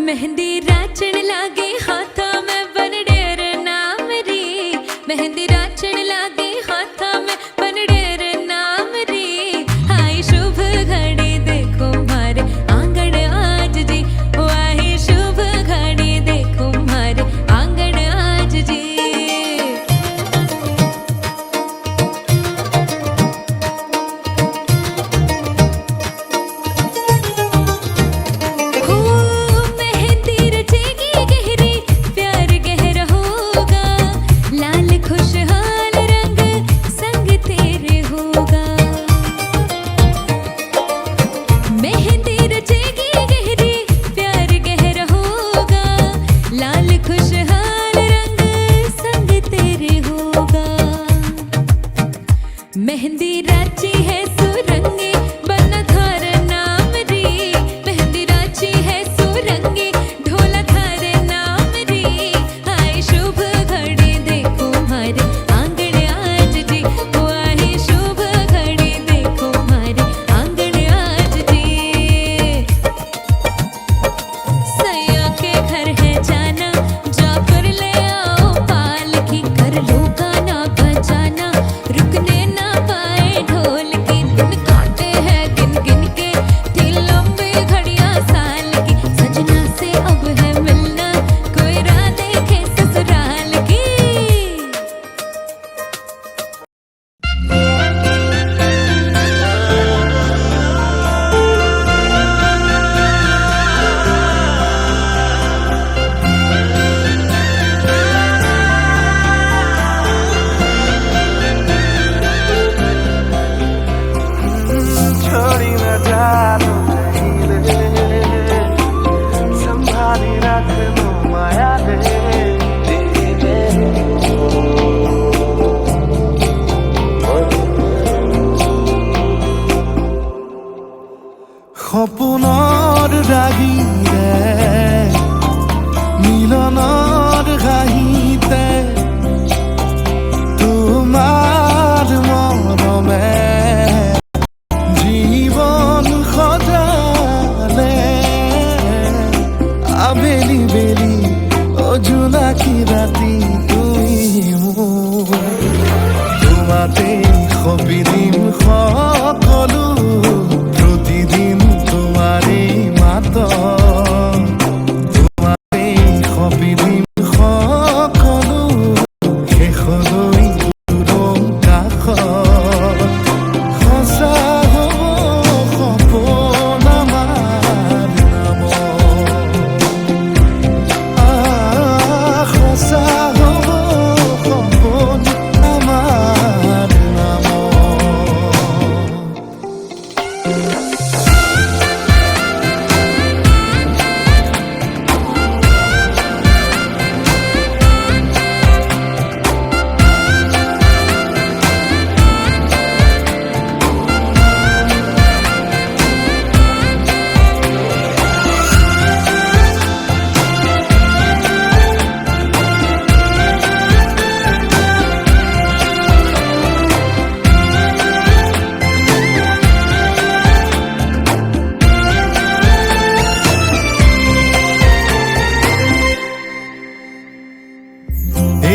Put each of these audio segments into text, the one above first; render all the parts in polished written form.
मेहंदी राचण लागे हाथा में बनडेर नाम री मेहंदी राचण लागे हाथा में बनडेर नाम री आई शुभ घड़ी देखो मारे आंगन आज जी आई शुभ घड़ी देखो मारे आंगन आज जी मेहंदी राची है सुरंगी बनधार नाम री मेहंदी राची है सुरंगी ढोलाधार नाम री आई शुभ घड़ी देखो मारे आंगन आज जी आई शुभ घड़ी देखो मारे आंगन आज जी सैया के घर है जाना जाकर ले आओ पालकी कर लो गाना बजाना रुकने ढोल के दिन काटे हैं गिन गिन के थी लंबी घड़ियां साल की सजना से अब है मिलना कोई राह देखे ससुराल की সপোনৰ ৰাগিৰে মিলনৰ ঘাঁহিতে তোমাৰ মৰমে জীৱন সজালে আবেলি বেলি জোনাকী ৰাতি তুমি মোৰ তোমাতে সপিদিম সকলো প্ৰতিদিন তোমাৰে মাত তোমাৰে সপিদিম সকলো শেষলৈ দূৰম কাষত সঁচা হ'ব সপোন আমাৰ নামত সঁচা হ'ব সপোন আমাৰ নামত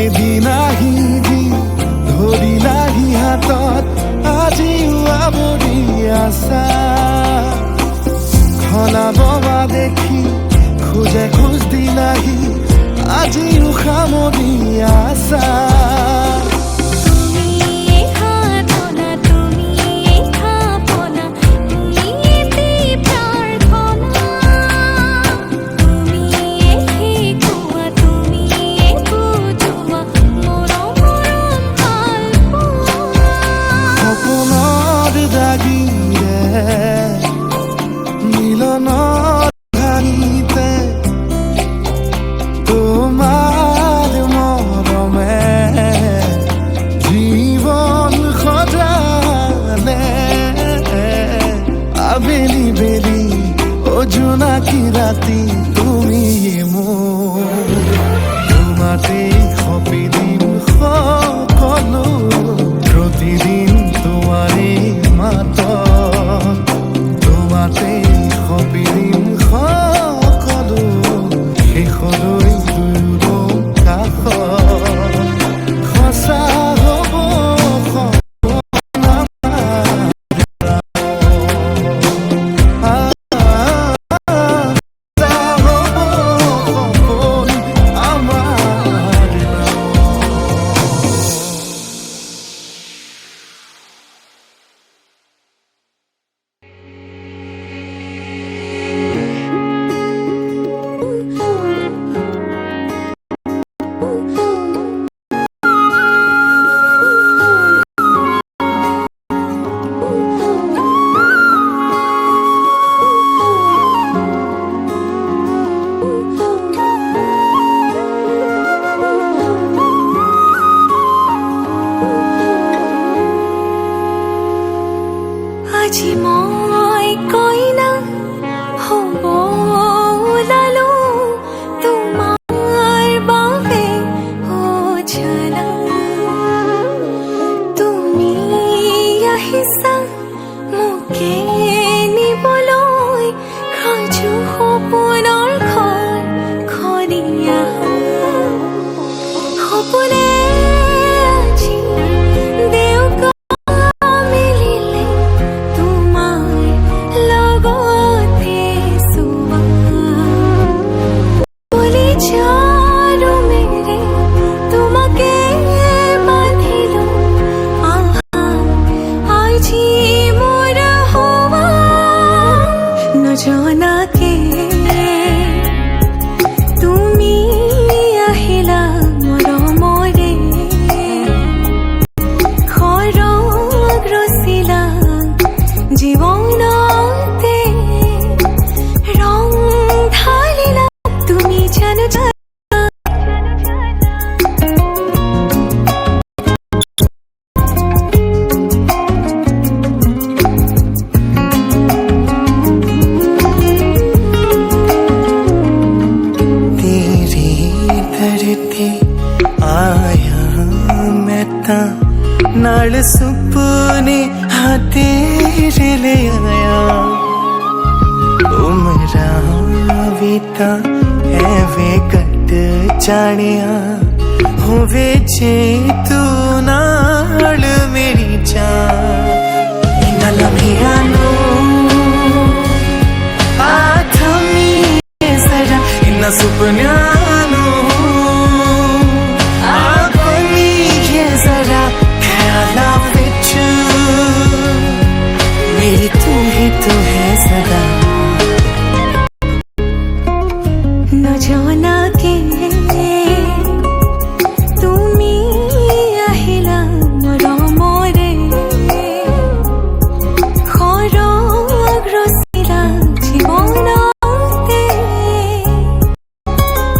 এদিন আহিবি ধৰিলাহি হাতত আজিও আৱৰি আছা খলাব দেখি খোজে খোজ দিলাহি আজিও সামৰি আছা মিলনৰ ঘাঁহিতে তোমাৰ মৰমে জীৱন সজালে আবেলি বেলি জোনাকী ৰাতি তুমি মোৰ তোমাতে সপিদিম সকলো প্ৰতিদিন তোমাৰে মাত তোমাতে সপিদিম সকলো নজনাকে তুমি আহিলা মৰমৰে খৰগ ৰচিলা জীৱনতে ৰং ঢালিলা তুমি জানো आया मैं ता नाल सुपने हाँ तेरे ले आया उमरा बीता एवे कट जानिया होवे जे तू नाल मेरी जान इना लम्हिया नो आथमी जरा इना सुपन्या मेरी तू ही तो है सदा নজনাকে তুমি আহিলা মৰমৰে খৰগ ৰচিলা জীৱনতে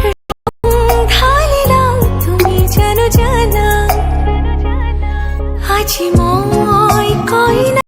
ৰং ঢালিলা তুমি জানো জানা আজি মই কইনা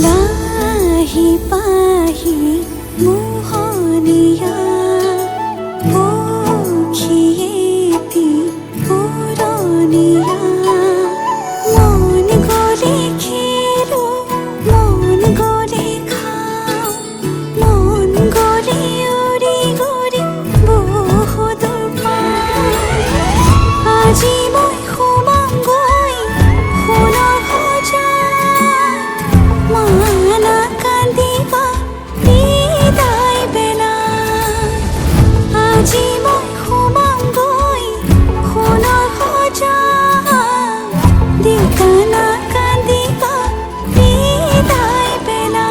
লাহি পাহি মোহনীয়া পক্ষীয়েতি পুৰণীয়া মন গ'লে খেলো মন গ'লে খাওঁ মন গ'লে উৰি গ'লে বহুদূৰ পাওঁ আজি মই সোমাম গৈ সোণৰ সজাত মানা কান্দিবা বিদায় বেলা আজি মই সোমাম গৈ সোণৰ সজাত দেউতা নাকান্দিবা বিদায় বেলা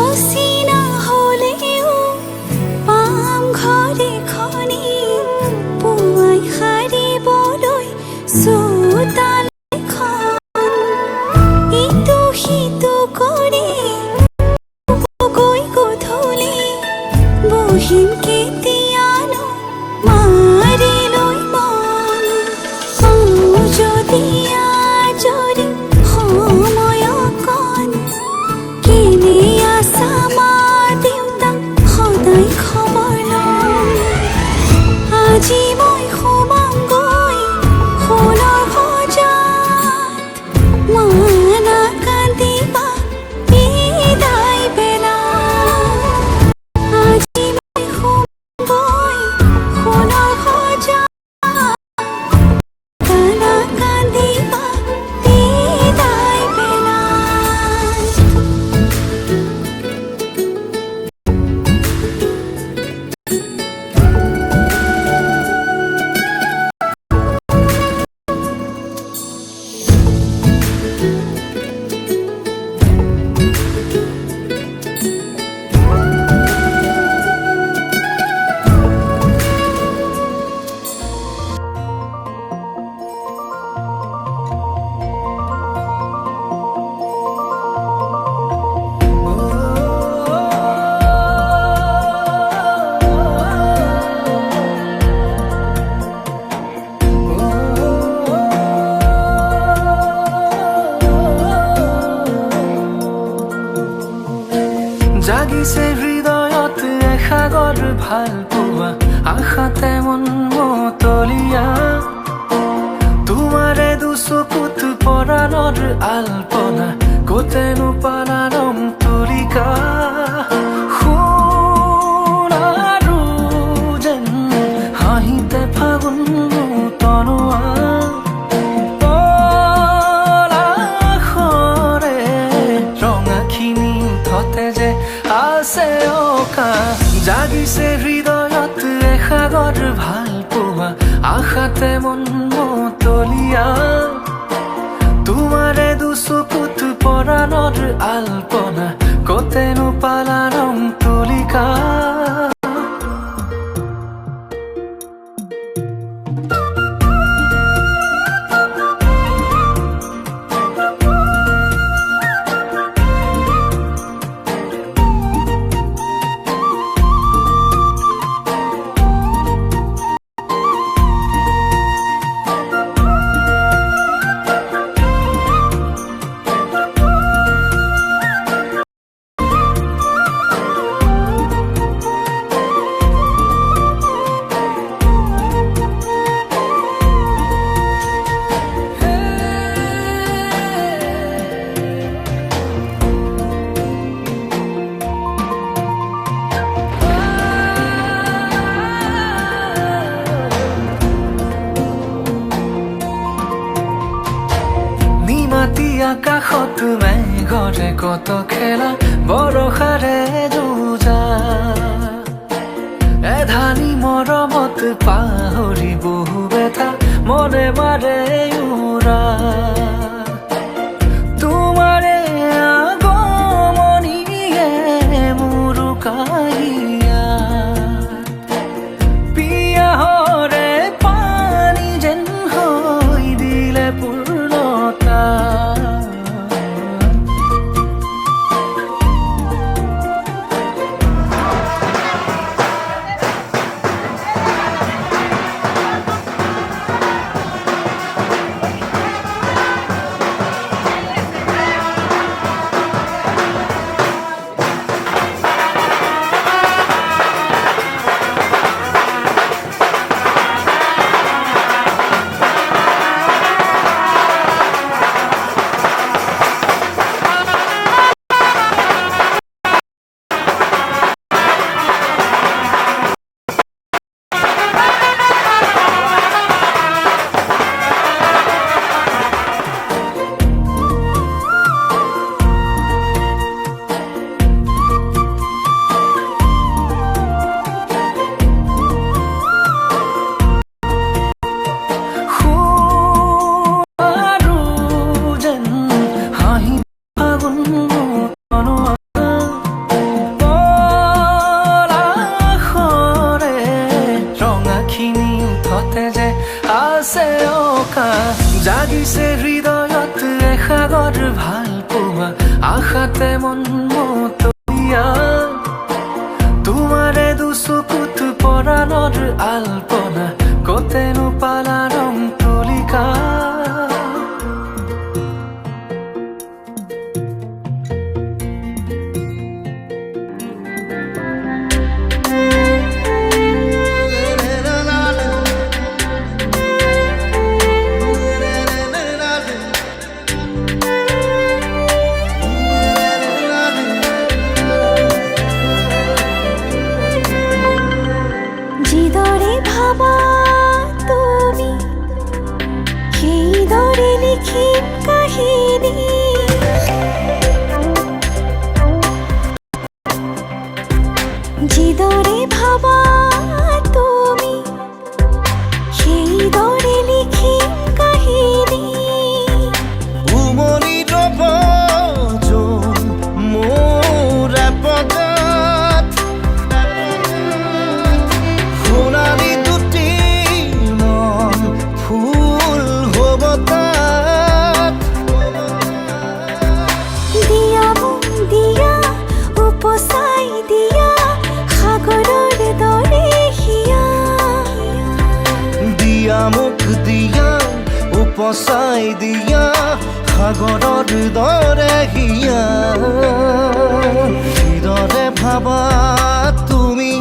অচিনা হ'লেও পাম ঘৰে খনি পুৱাই সাৰিবলৈ চোতালখন ইটো সিটো কৰি আজি মই সোমামগৈ সোণৰ সজাত মানা কান্দিবা বিদায় বেলা আজি মই সোমামগৈ সোণৰ সজাত মানা কান্দিবা বিদায় বেলা জাগিছে হৃদয়ত এসাগৰ ভাল পোৱা আশাতে মন মতলীয়া তোমাৰে দুচকুত পৰাণৰ আলপনা কতেনো পালা ৰং তুলিকা সোণাৰু যেন হাঁহিতে ফাগুন তনোৱা পলাশৰে ৰঙাখিনি থতে যে আছে অকা জাগিছে হৃদয়ত এসাগৰ ভাল পোৱা আশাতে মন মতলীয়া তোমাৰে দুচকুত পৰাণৰ আলপনা কতেনো পালা ৰং তুলিকা আকাশত মেঘৰে কত খেলা বৰষাৰে যুঁজা এধানি মৰমত পাহৰি বহু বেথা মনে মাৰে উৰা তোমাৰে আগমনিয়ে মোৰ কাহিয়া পিয়াহৰে পানী যেন হৈ দিলে পূৰ্ণতা জাগিছে হৃদয়ত এসাগৰ ভাল পোৱা আশাতে মন মতলীয়া তোমাৰে দুচকুত পৰাণৰ আলপনা কতেনো পালা ৰং তুলিকা দৰে ভাবা তুমি সেই দৰে লিখিম কাহিনী উমনি ৰব যোন মোৰ পদত সোণালী দুটি মন ফুল হ'ব তাত দিয়া মোক দিয়া উপচাই দিয়া সাগৰৰ দৰে হিয়া দিয়া মোক দিয়া উপচাই দিয়া সাগৰৰ দৰে হিয়া কিদৰে ভাবা তুমি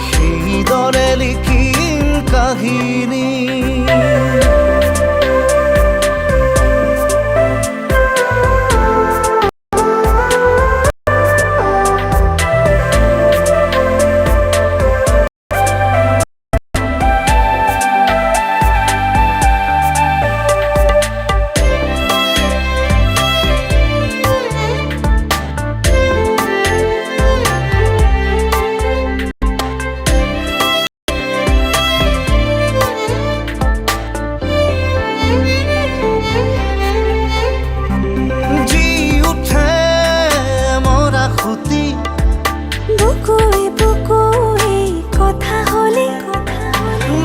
সেইদৰে লিখিম কাহিনী বুকুৱে বুকুৱে কথা হ'লে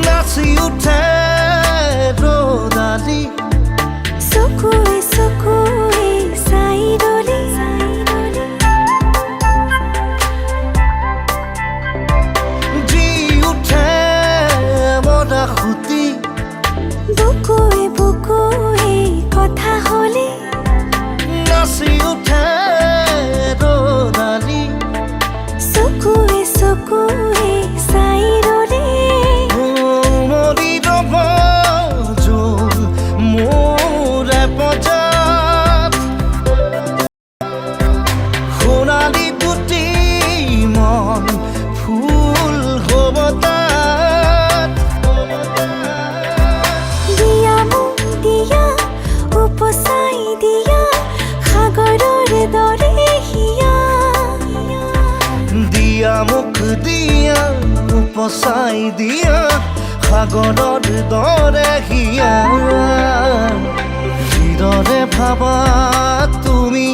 নাচি উঠে ৰ'দালি চকুৱে চকুৱে চাই ৰ'লে জি উঠে মৰা খুটি বুকুৱে বুকুৱে কথা হ'লে নাচি উঠে ৰ'দালি চকুৱে চকুৱে চাই ৰ'লে মৰি ৰব যোন মোৰ পদত সোণালী দুটি মন ফুল হ'ব তাত দিয়া মোক দিয়া উপচাই দিয়া সাগৰৰ দৰে হিয়া দিয়া মোক দিয়া উপচাই দিয়া সাগৰৰ দৰে হিয়া কিদৰে ভাবা তুমি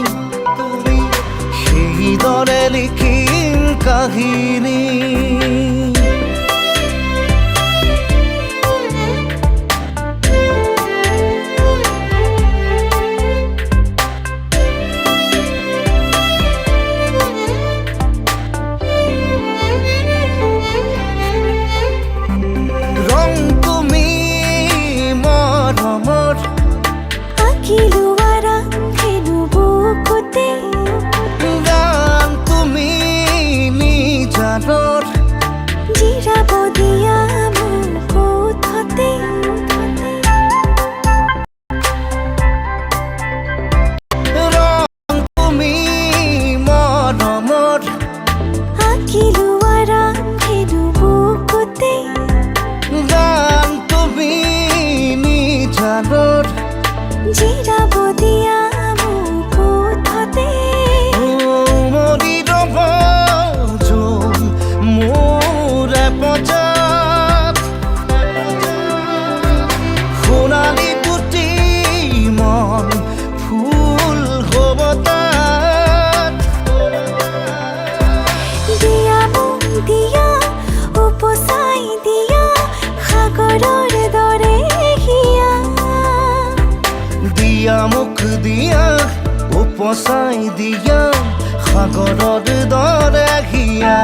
সেইদৰে লিখিম কাহিনী ৰং তুমি মৰমৰ আঁকিলো আৰাধেনো বুকুতে গান তুমি নিজানৰ জিৰাব দিয়া মোক ওঠতে ৰং তুমি মৰমৰ আঁকিলো আৰাধেনো বুকুতে গান তুমি নিজানৰ জিৰাব দিয়া মোক ওঠতে মৰি ৰব যোন মোৰ পদত সোণালী দুটি মন ফুল হ'ব তাত দিয়া মোক দিয়া উপচাই দিয়া সাগৰৰ দৰে হিয়া দিয়া মোক দিয়া উপচাই দিয়া সাগৰৰ দৰে হিয়া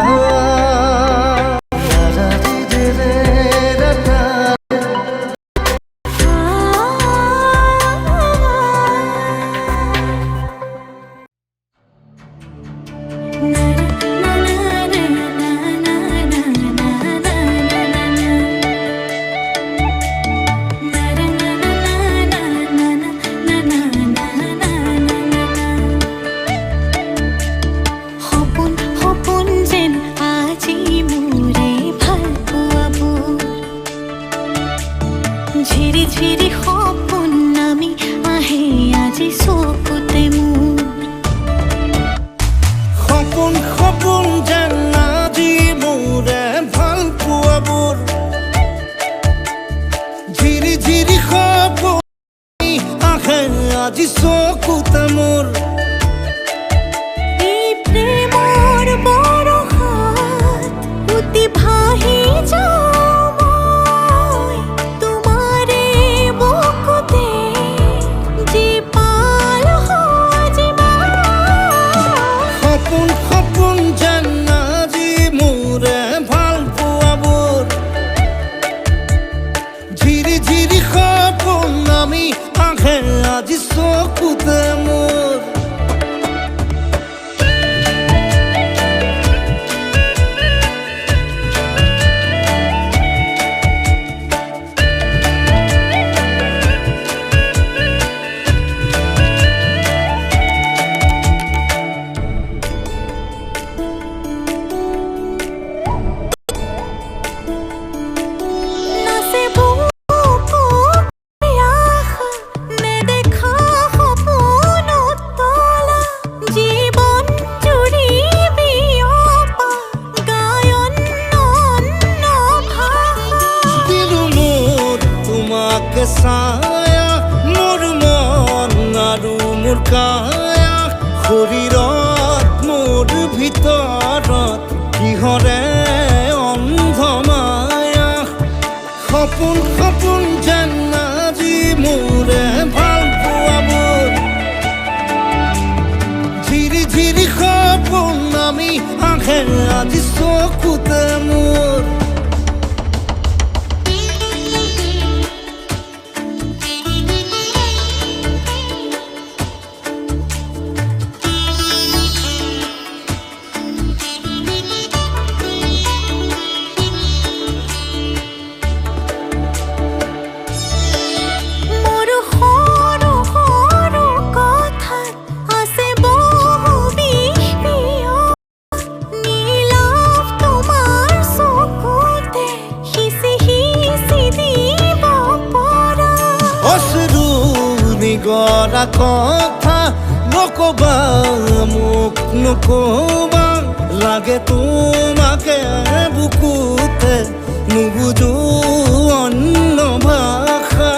সপোন সপোন যেন আজি মোৰে ভাল পোৱাবোৰ ঝিৰি ঝিৰি সপোন নামি আহে আজি চকুতে মোৰ সপোন সপোন যেন আহে আজি চকুতে মোৰ এই প্ৰেমৰ বৰষাত উতি ভাহি যাওঁ মই তোমাৰে বুকুতে জীপাল সজিবা সপোন সপোন যেন আজি মোৰে ভাল পোৱাবোৰ ঝিৰি ঝিৰি সপোন আমি আহে আজি চকুতে মোৰ নাচে বুকু আশা নেদেখা সপোনত তলা জীৱন জুৰি বিয়পা গায়ন অন্য ভাষা দিলো মোৰ তোমাকে ছায়া মোৰ মন আৰু মোৰ কায়া শৰীৰত মোৰ ভিতৰত কিহৰে অন্ধ মায়া সপোন সপোন যেন আজি মোৰে ভাল পোৱাবোৰ ঝিৰি ঝিৰি সপোন আমি আহে আজি চকুতে মোৰ মোৰ সৰু সৰু কথাত আছে বহু বিষ নীলাভ তোমাৰ চকুতে সিঁচি সিঁচি দিব পৰা অশ্ৰু নিগৰা কথা নকবা মোক নকবা লাগে তোমাকে বুকুতে নুবুজো অন্য ভাষা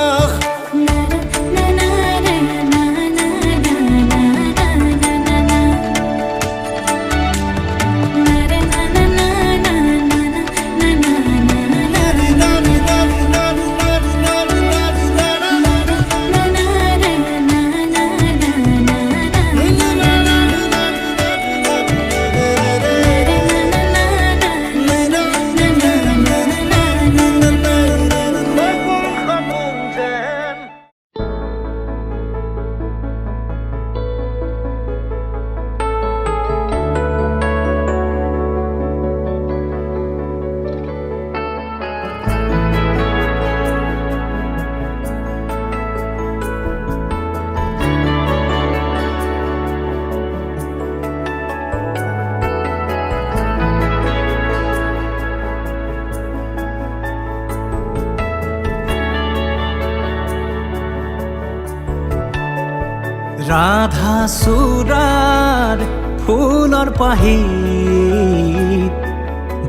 ৰাধা চূড়াৰ ফুলৰ পাহিত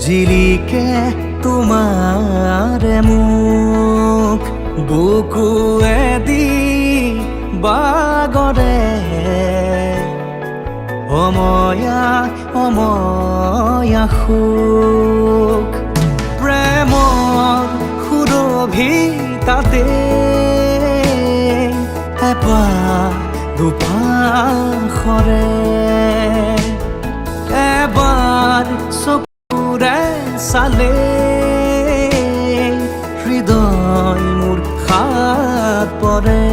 জিলিকে তোমাৰে মুখ বুকুৱেদি বাগৰে অময়া অময়া সুখ প্ৰেমৰ সুৰভিতাতে এবাৰ দুপাশৰে এবাৰ চকুৰে চালে হৃদয় মোৰ হাত পৰে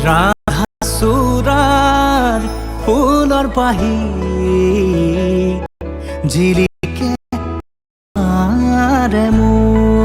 ৰাধা চূড়াৰ ফুলৰ পাহি জিলিকে তোমাৰে মুখ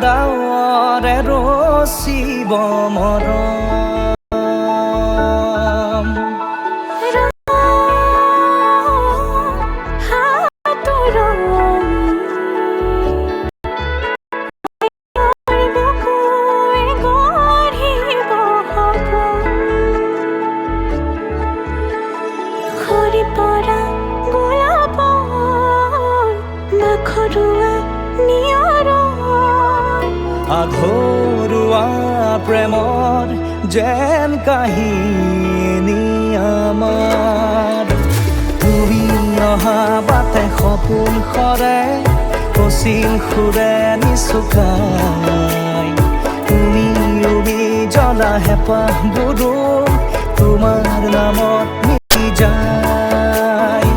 ডাৱৰে ৰচিব মৰম আধৰুৱা প্ৰেমৰ যেন কাহিনী আমাৰ তুমি অহা বাটে সপোন সৰে অচিন সুৰে নিচুকাই তুমি উবি জ্বলা হেঁপাহবোৰো তোমাৰ নামত মিলি যায়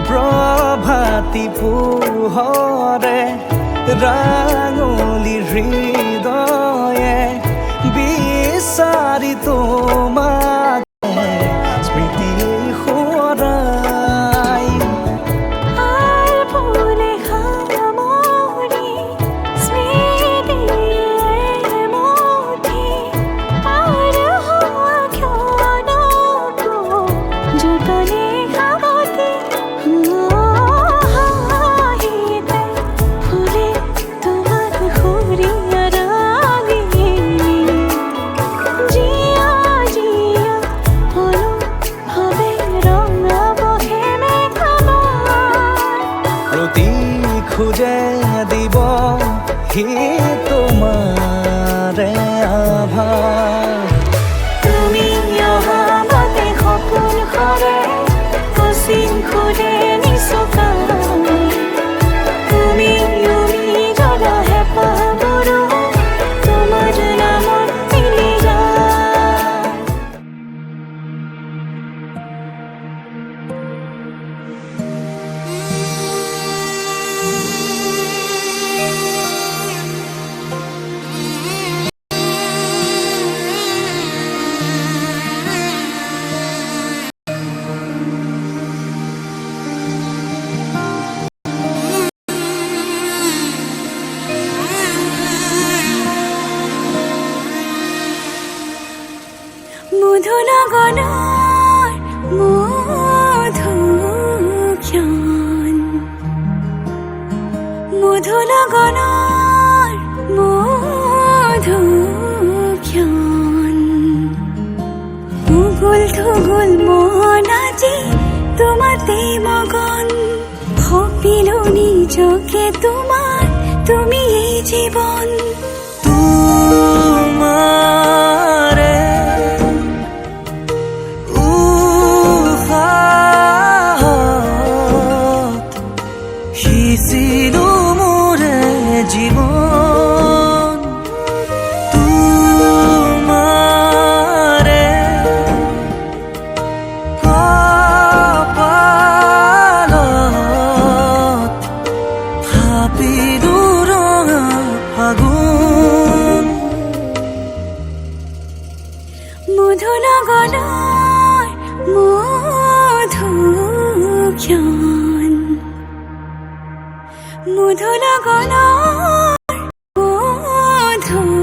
প্ৰভাতী পোহৰে ৰাঙলী হৃদয়ে বিচাৰি তোমাক স্মৃতি সোঁৱৰাই খুঁজে দিব সি তোমাৰে আভাস তুমি অহা বাটে সপোন সৰে অচিন সুৰে নিচুকাই তুমি উৰি জ্বলা হেঁপাহবোৰো তোমাৰ নামত মিলি যায় মধু লগনৰ মধুক্ষণ মধু লগনৰ মধুক্ষণ উগুল থুগুল মন আজি তোমাতে মগন ভাবিলো নিজকে তোমাৰ তুমি এই জীৱন তোমাৰে সিঁচিলো মোৰে জীৱন তোমাৰে কপালত থাপিলো ৰঙা ফাগুন মধু লগনৰ মধুক্ষণ মধু লগনৰ মধুক্ষণ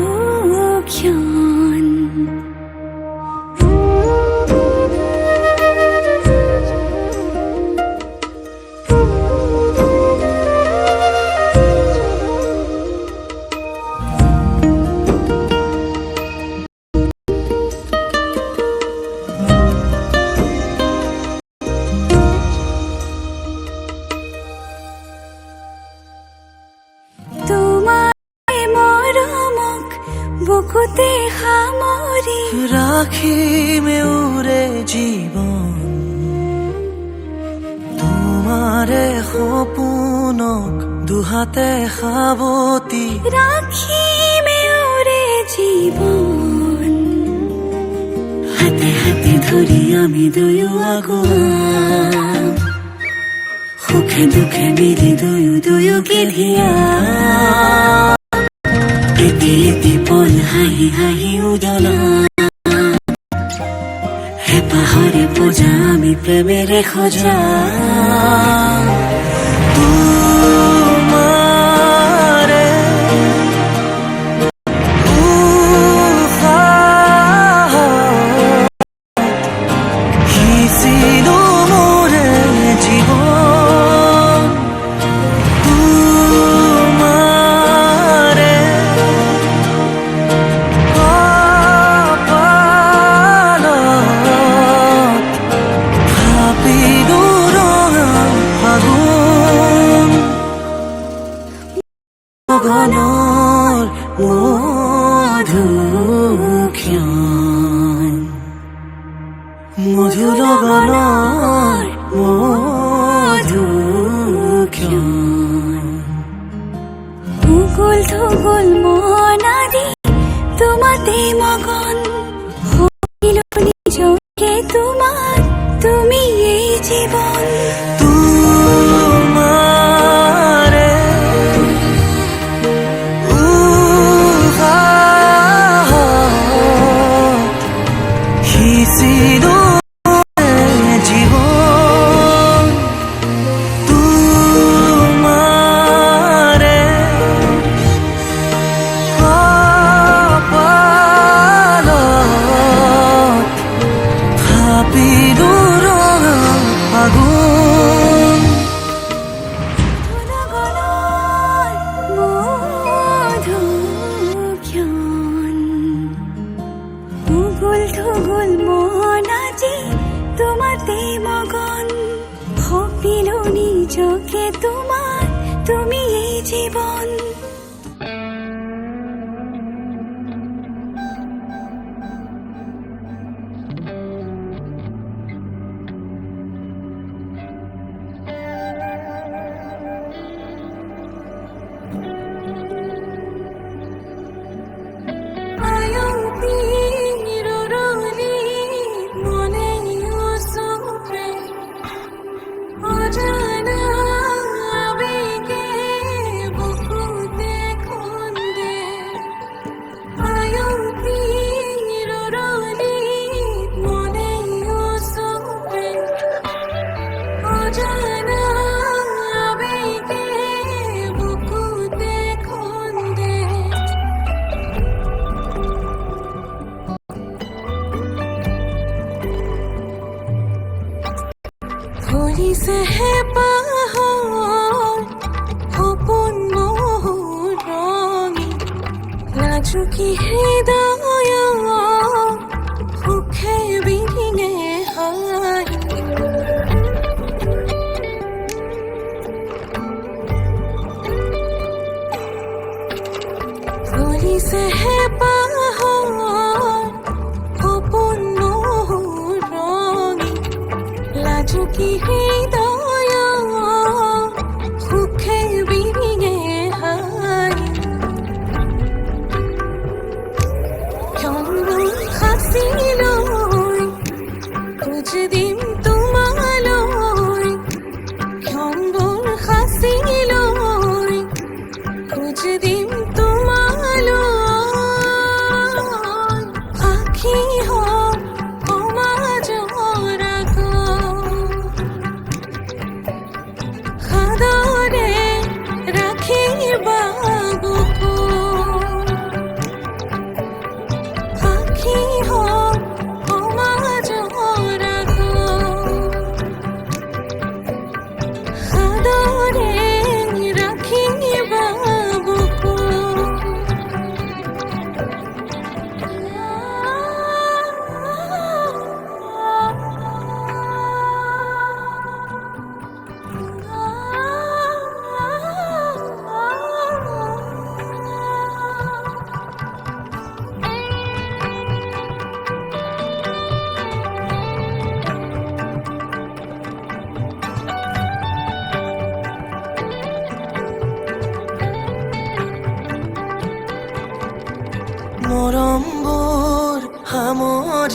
বুকুতে সামৰি ৰাখিমে উৰে জীৱন তোমাৰে সপোনক দুহাতে সাৱতি ৰাখিমে উৰে জীৱন হাতে হাতে ধৰি আমি দুয়ো আগুৱাম সুখে দুখে মিলি দুয়োকে ধিয়া এটি এটি পল হাঁহি হাঁহি উদলা হেঁপাহৰে পূজা আমি প্ৰেমেৰে সজা তোমাৰে উশাহ সিঁচিলো মোৰে জীৱন তোমাৰে গগনৰ মধুক্ষণ মধু লগনৰ মধুক্ষণ উগুল থুগুল মন আদি তোমাতে মগন হইল নিজকে তোমাৰ তুমি এই জীবন তোমাৰে উশাহ সিঁচিলো জীৱন তোমাৰে কপালত থাপিলো ৰঙা আগুন মধুক্ষণ উগুল থুগুল মন আজি তোমাতে মগন ভাবিল নিজকে তোমার তুমি এই জীবন ধৰিছে হেঁপাহৰ সপোন মোৰ ৰঙি লাজুকী হৃদয় সুখে বিৰিঙে হাঁহি ধৰিছে হেঁপাহৰ সপোন মোৰ ৰঙি লাজুকী হৃদয় সুখে বিৰিঙে হাঁহি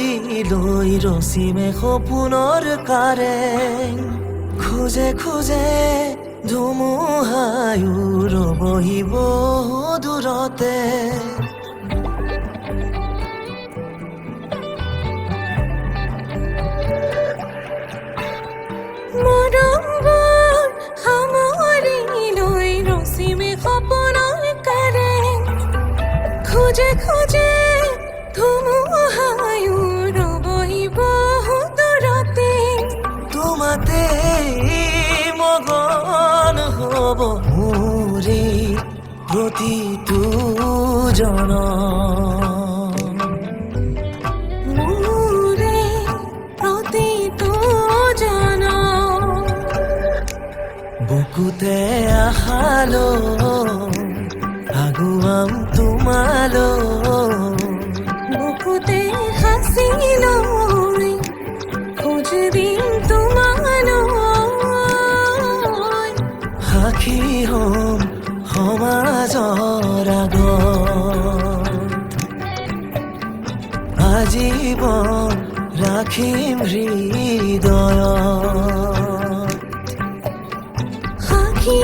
সাজি লৈ ৰচিমে সপোনৰ কাৰেং খোজে খোজে ধুমুহায়ো ৰবহিব দূৰতে মৰমবোৰ সামৰি লৈ ৰচিমে সপোনৰ কাৰেং খোজে খোজে ধুমুহায়ো ৰবহিব দূৰতে তোমাতে মগন হ'ব মোৰে প্ৰতিটো জনম মোৰে প্ৰতিটো জনম বুকুতে আশালো আগুৱাম তোমালৈ বুকুতে হাসি লৈ খোজ দিম তোমালৈ সাক্ষী হ'ম সমাজৰ আগত আজীৱন ৰাখিম হৃদয়ত সাক্ষী